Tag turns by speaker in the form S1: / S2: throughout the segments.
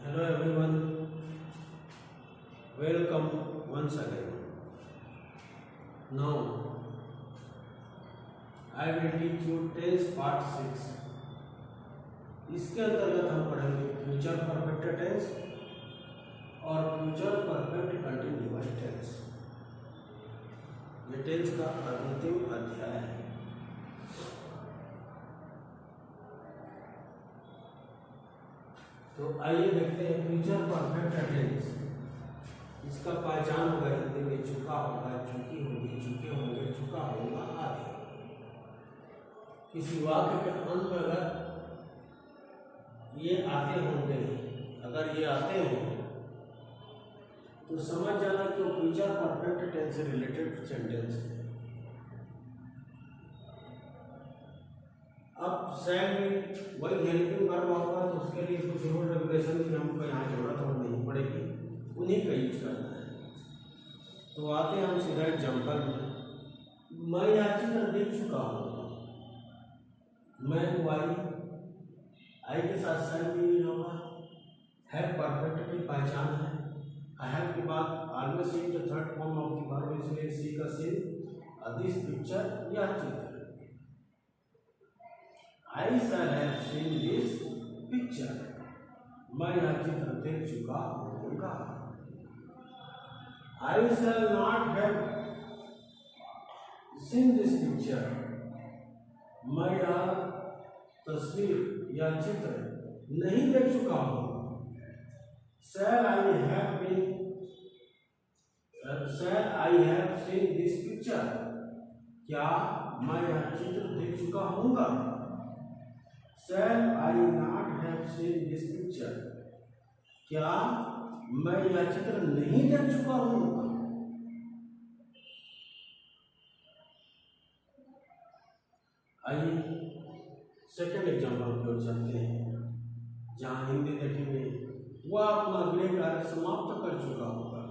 S1: Hello everyone, welcome once again. Now I will teach you tense part 6. इसके अंतर्गत हम पढ़ेंगे फ्यूचर परफेक्ट टेंस और फ्यूचर परफेक्ट कंटिन्यूअस टेंस. ये tense का अंतिम अध्याय है. तो आइए देखते हैं फ्यूचर परफेक्ट टेंस. इसका पहचान होगा हिंदी में चुका होगा, चुकी होगी, चुके होंगे, चुका होगा आदि. किसी वाक्य के अंत में अगर ये आते होंगे, अगर ये आते हो तो समझ जाना कि वो फ्यूचर परफेक्ट टेंस से रिलेटेड सेंटेंस है. अब सैड में वही हेल्पिंग वर्ब होगा तो उसके लिए कुछ रूल रेगुलेशन की हमको यहाँ जरूरत हो नहीं पड़ेगी, उन्हीं का यूज करना है. तो आते हैं हम सीधा एग्जाम्पल में. मैं यह चित्र देख चुका हूँ. मैं आई के साथ सैड भी होगा. है परफेक्ट की पहचान है. आई हैव के बाद always seen the third form of the verb, इसलिए सी का सीन दिस पिक्चर यह चित्र. I shall have seen this picture. मैं यह चित्र देख चुका होगा. I shall not have seen this picture. मैं यह तस्वीर या चित्र नहीं देख चुका हूँ. Shall I have seen this picture? क्या मैं यह चित्र देख चुका हूँगा? Shall I not have seen this picture? क्या मैं यह चित्र नहीं देख चुका हूँ? आइए सेकेंड एग्जाम्पल की ओर चलते हैं, जहाँ हिंदी देखेंगे वह अपना गृह कार्य समाप्त कर चुका होगा.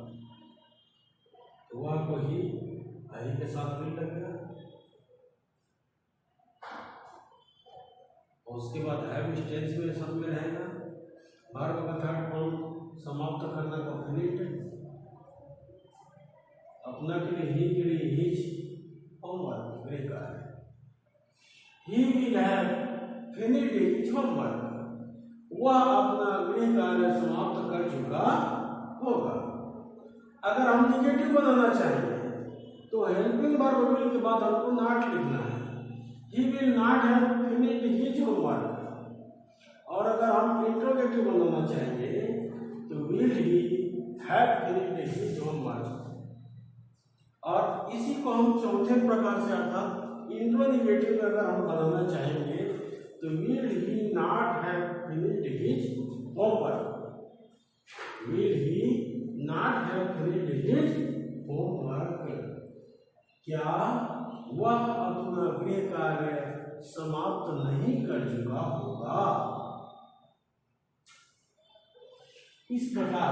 S1: तो वह को ही आई के साथ भी लगेगा. उसके बाद हैव टेंस में सब में रहेगा. वर्ब का थर्ड फॉर्म समाप्त करना का फिनिट. अपना के लिए ही के लिए हिज होमवर्क गृह कार्य. ही will have finite his homework. वह अपना गृह कार्य समाप्त कर चुका होगा. अगर हम निगेटिव बनाना चाहेंगे तो हेल्पिंग वर्ब विल के बाद हमको नॉट लिखना है. He will not have finished his homework. और अगर हम इंट्रोगेटिव बनाना चाहेंगे तो will he have finished his homework. और इसी को हम चौथे प्रकार से अर्थात इंट्रोनिगेटिव अगर हम बनाना चाहेंगे तो will he not have finished his homework. Will he not have finished his homework. क्या वह अपना गृह कार्य समाप्त नहीं कर चुका होगा. इस प्रकार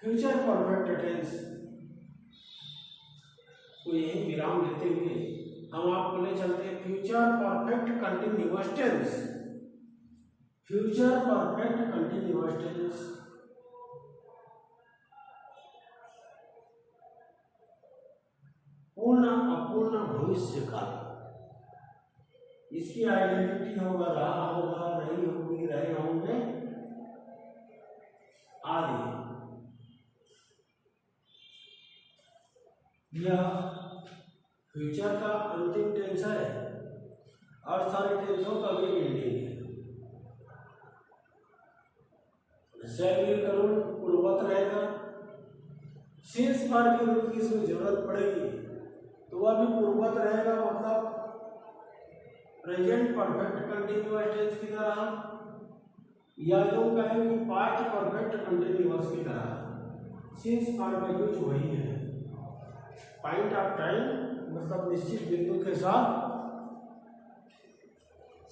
S1: फ्यूचर परफेक्ट टेंस को यही विराम देते हुए हम आपको ले चलते हैं future perfect continuous tense. Future perfect continuous tense पूर्ण अपूर्ण भविष्य काल. इसकी आइडेंटिटी होगा रहा होगा, रही होगी, रहे होंगे आदि. यह फ्यूचर का अंतिम टेंस है और सारे टेंसों का भी एंडिंग है. शैल करुण पूर्ववत रहेगा. सिंस बार की रूप की इसमें जरूरत पड़ेगी तो वह भी पूर्ववत रहेगा, मतलब प्रेजेंट परफेक्ट कंटिन्यूअस टेंस की तरह, या यूं कहें कि पास्ट परफेक्ट कंटिन्यूअस की तरह. सिंस बार का यूज वही है. पॉइंट ऑफ टाइम मतलब निश्चित बिंदु के साथ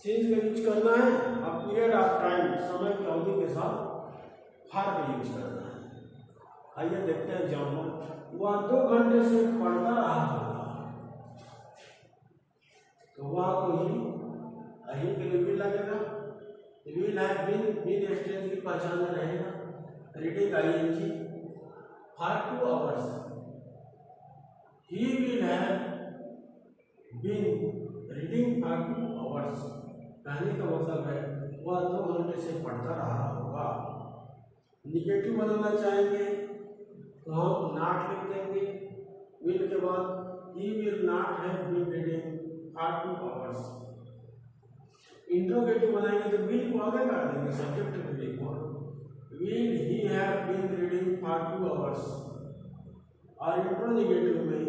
S1: सिंस का यूज करना है. और पीरियड ऑफ टाइम समय की अवधि के साथ फार का यूज करना है. आइए देखते हैं एग्जाम्पल. वह 2 घंटे से पढ़ता रहा होगा. तो वह को ही अही के लिए भी लगेगा. विल हैव बीन स्ट्रेंथ की पहचान में रहेगा reading ING for 2 hours. He will have been reading for 2 hours, कहने का मतलब है वह 2 घंटे से पढ़ता रहा होगा। निगेटिव बनाना चाहेंगे तो हम नॉट लिख देंगे, विल के बाद he will not have been reading for 2 hours. Interrogative बनाएंगे तो विल को आगे कर देंगे सब्जेक्ट के लिए, will he have been reading for 2 hours. और इंट्रोगेटिव में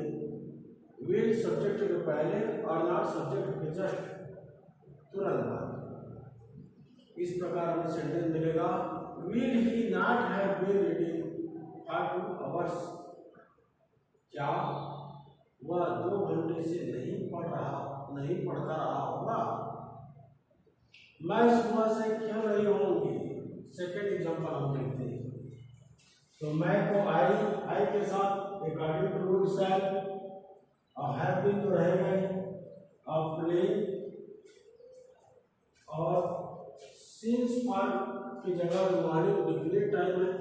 S1: विल सब्जेक्ट के पहले और नॉट सब्जेक्ट के जस्ट तुरंत बाद। इस प्रकार हमें सेंटेंस मिलेगा will he not have been reading for 2 hours. क्या वह 2 घंटे से नहीं पढ़ता रहा होगा। मैं सुबह से क्यों नहीं होंगी, सेकेंड एग्जांपल हम देखते हैं। तो मैं को आई के साथ अकॉर्डिंग टू रूल सेल और हैव बीन तो रहेगा ही, और प्लेइंग और सिंस फॉर की जगह मॉर्निंग डिफिनिट टाइम है,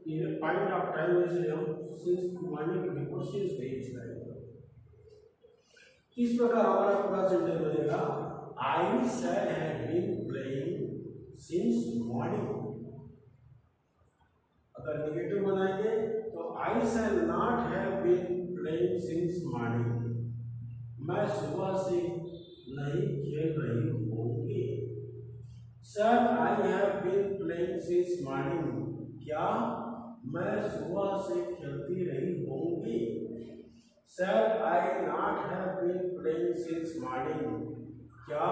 S1: ये पॉइंट ऑफ टाइम है, इसलिए हम सिंस मॉर्निंग के बिफोर सिंस का यूज करेंगे। इस प्रकार हमारा पूरा सेंटेंस बनेगा I shall have been playing since morning. अगर नेगेटिव बनाएंगे तो I shall not have been playing since morning, मैं सुबह से नहीं खेल रही होंगी। Shall I have been playing since morning, क्या मैं सुबह से खेलती रही होंगी। Shall I not have been playing since morning, क्या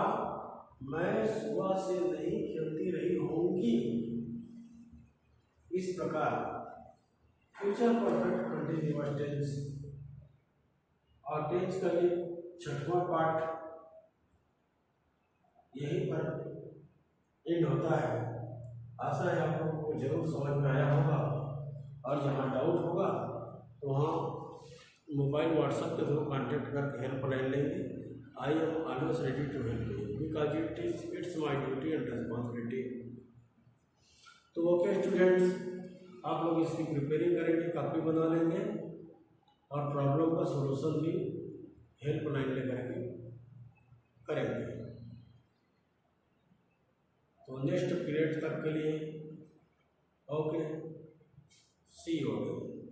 S1: मैं सुबह से नहीं खेलती रही होंगी। इस प्रकार फ्यूचर परफेक्ट कंटिन्यूअस टेंस और टेंस का ये 6वां पार्ट यहीं पर एंड होता है। आशा है आप लोगों को जरूर समझ में आया होगा, और जहाँ डाउट होगा तो वहाँ मोबाइल व्हाट्सएप के थ्रू कॉन्टेक्ट करके हेल्प लाइन लेंगे। I am always ready to help you because it's my duty and responsibility. तो ओके स्टूडेंट्स, आप लोग इसकी प्रिपेयरिंग करेंगे, कॉपी बना लेंगे और प्रॉब्लम का सॉल्यूशन भी हेल्प लाइन लेकर के करेंगे। तो नेक्स्ट पीरियड तक के लिए ओके, सी यू अगेन।